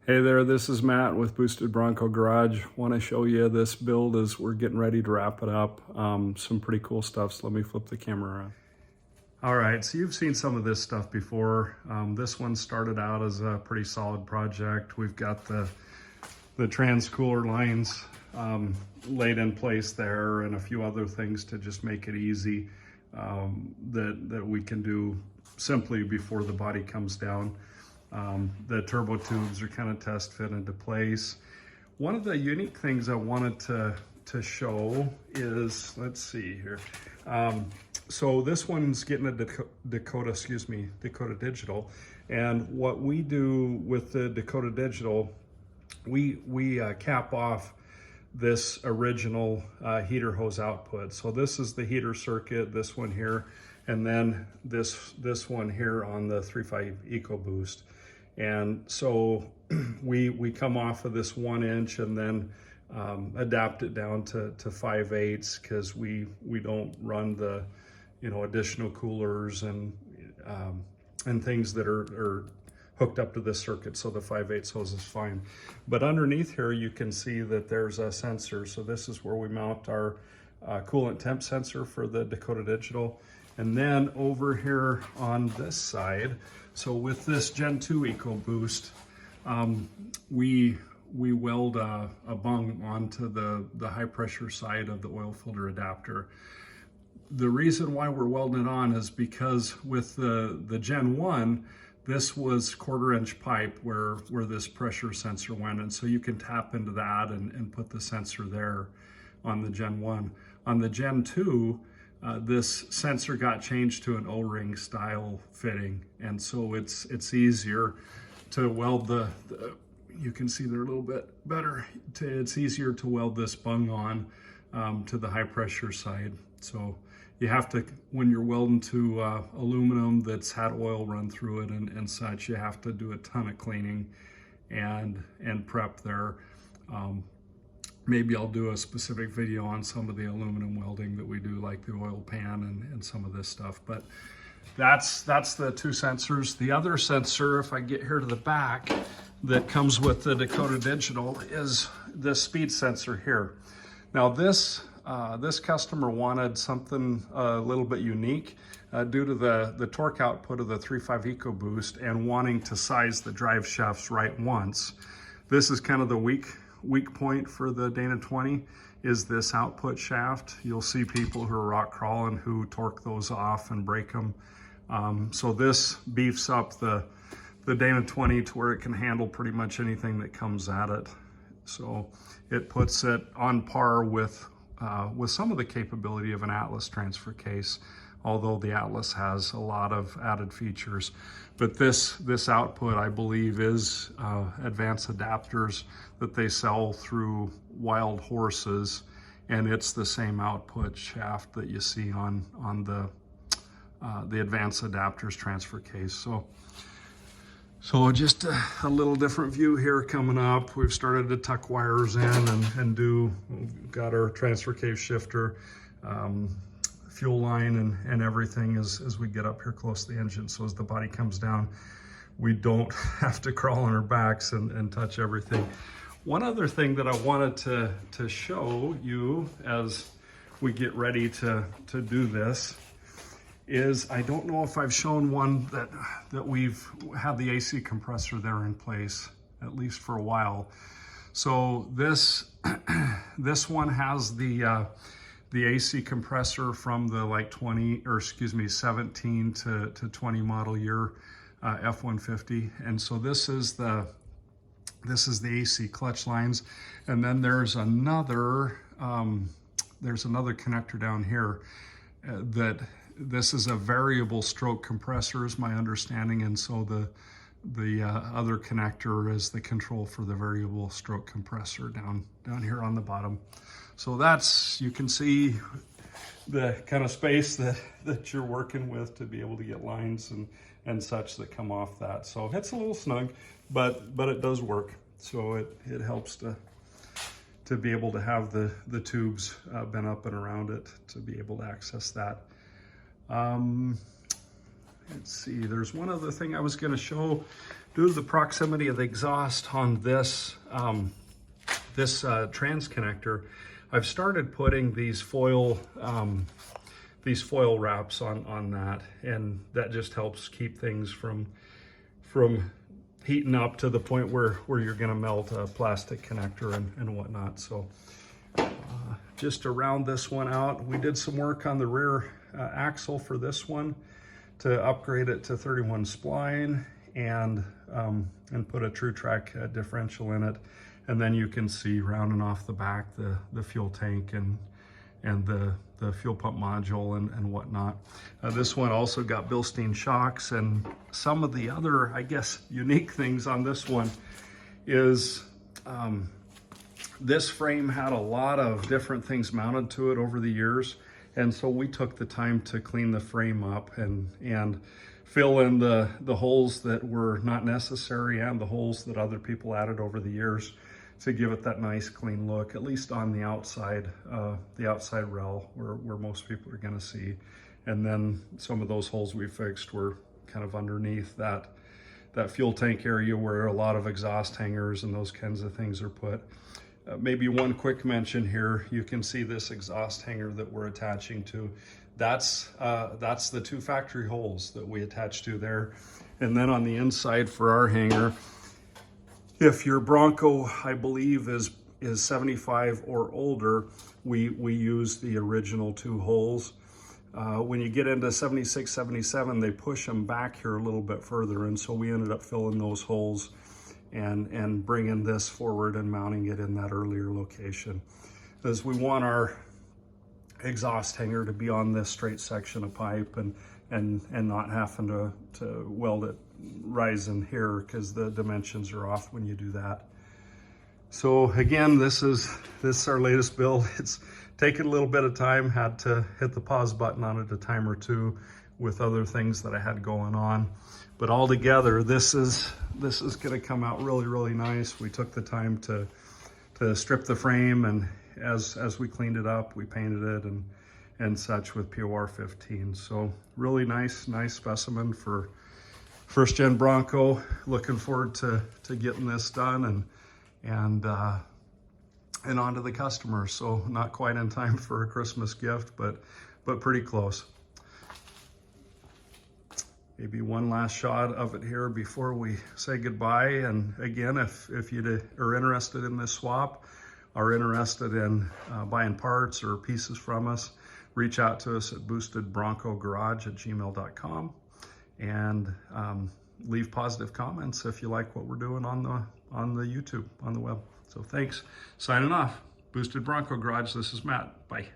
Hey there, this is Matt with Boosted Bronco Garage. Want to show you this build as we're getting ready to wrap it up. Some pretty cool stuff, so let me flip the camera around. All right, so you've seen some of this stuff before. This one started out as a pretty solid project. We've got the trans-cooler lines laid in place there and a few other things to just make it easy that we can do simply before the body comes down. The turbo tubes are kind of test fit into place. One of the unique things I wanted to show is, let's see here. So this one's getting a Dakota Digital. And what we do with the Dakota Digital, we cap off this original heater hose output. So this is the heater circuit, this one here, and then this one here on the 3.5 Ecoboost. And so we come off of this 1 inch and then adapt it down to 5/8 because we don't run the additional coolers and things that are hooked up to this circuit, so the 5/8 hose is fine. But underneath here you can see that there's a sensor. So this is where we mount our coolant temp sensor for the Dakota Digital. And then over here on this side, so with this Gen 2 Ecoboost, we weld a bung onto the high pressure side of the oil filter adapter. The reason why we're welding it on is because with the Gen 1, this was 1/4 inch pipe where this pressure sensor went, and so you can tap into that and put the sensor there on the Gen 1. On the Gen 2, this sensor got changed to an O-ring style fitting, and so it's easier to weld you can see there a little bit better. It's easier to weld this bung on to the high pressure side. So you have to, when you're welding to aluminum that's had oil run through it and such, you have to do a ton of cleaning and prep there. Maybe I'll do a specific video on some of the aluminum welding that we do, like the oil pan and some of this stuff. But that's the two sensors. The other sensor, if I get here to the back, that comes with the Dakota Digital is this speed sensor here. Now this customer wanted something a little bit unique due to the torque output of the 3.5 Ecoboost and wanting to size the drive shafts right once. This is kind of the weak point for the Dana 20 is this output shaft. You'll see people who are rock crawling who torque those off and break them. So this beefs up the Dana 20 to where it can handle pretty much anything that comes at it. So it puts it on par with some of the capability of an Atlas transfer case, although the Atlas has a lot of added features. But this output, I believe, is advanced adapters that they sell through Wild Horses, and it's the same output shaft that you see on the advanced adapters transfer case. So just a little different view here coming up. We've started to tuck wires in we've got our transfer case shifter, fuel line and everything as we get up here close to the engine. So as the body comes down, we don't have to crawl on our backs and touch everything. One other thing that I wanted to show you as we get ready to do this is, I don't know if I've shown one that we've had the AC compressor there in place, at least for a while. So this one has the AC compressor from the 17 to 20 model year F-150, and so this is the AC clutch lines, and then there's another connector down here this is a variable stroke compressor is my understanding, and so the other connector is the control for the variable stroke compressor down here on the bottom. So you can see the kind of space that you're working with to be able to get lines and such that come off that. So it's a little snug, but it does work. So it helps to be able to have the tubes bent up and around it to be able to access that. Let's see, there's one other thing I was going to show Due to the proximity of the exhaust on this trans connector, I've started putting these foil wraps on that, and that just helps keep things from heating up to the point where you're going to melt a plastic connector and whatnot. So just to round this one out, we did some work on the rear axle for this one to upgrade it to 31 spline and put a True Track differential in it. And then you can see rounding off the back the fuel tank and the fuel pump module and whatnot. This one also got Bilstein shocks, and some of the other, I guess, unique things on this one is this frame had a lot of different things mounted to it over the years. And so we took the time to clean the frame up and fill in the holes that were not necessary and the holes that other people added over the years to give it that nice clean look, at least on the outside rail where most people are going to see. And then some of those holes we fixed were kind of underneath that fuel tank area where a lot of exhaust hangers and those kinds of things are put. Maybe one quick mention here, you can see this exhaust hanger that we're attaching to. That's the 2 factory holes that we attach to there. And then on the inside for our hanger, if your Bronco, I believe, is 75 or older, we use the original 2 holes. When you get into 76, 77, they push them back here a little bit further, and so we ended up filling those holes and bringing this forward and mounting it in that earlier location, as we want our exhaust hanger to be on this straight section of pipe and not having to weld it rising here, because the dimensions are off when you do that. So again, this is our latest build. It's taken a little bit of time, had to hit the pause button on it a time or two with other things that I had going on. But all together, this is going to come out really, really nice. We took the time to strip the frame, and as we cleaned it up, we painted it and such with POR 15. So really nice specimen for first gen Bronco. Looking forward to getting this done and on to the customer. So not quite in time for a Christmas gift, but pretty close. Maybe one last shot of it here before we say goodbye. And again, if you are interested in this swap, are interested in buying parts or pieces from us, reach out to us at boostedbroncogarage@gmail.com and leave positive comments if you like what we're doing on the YouTube, on the web. So thanks. Signing off. Boosted Bronco Garage. This is Matt. Bye.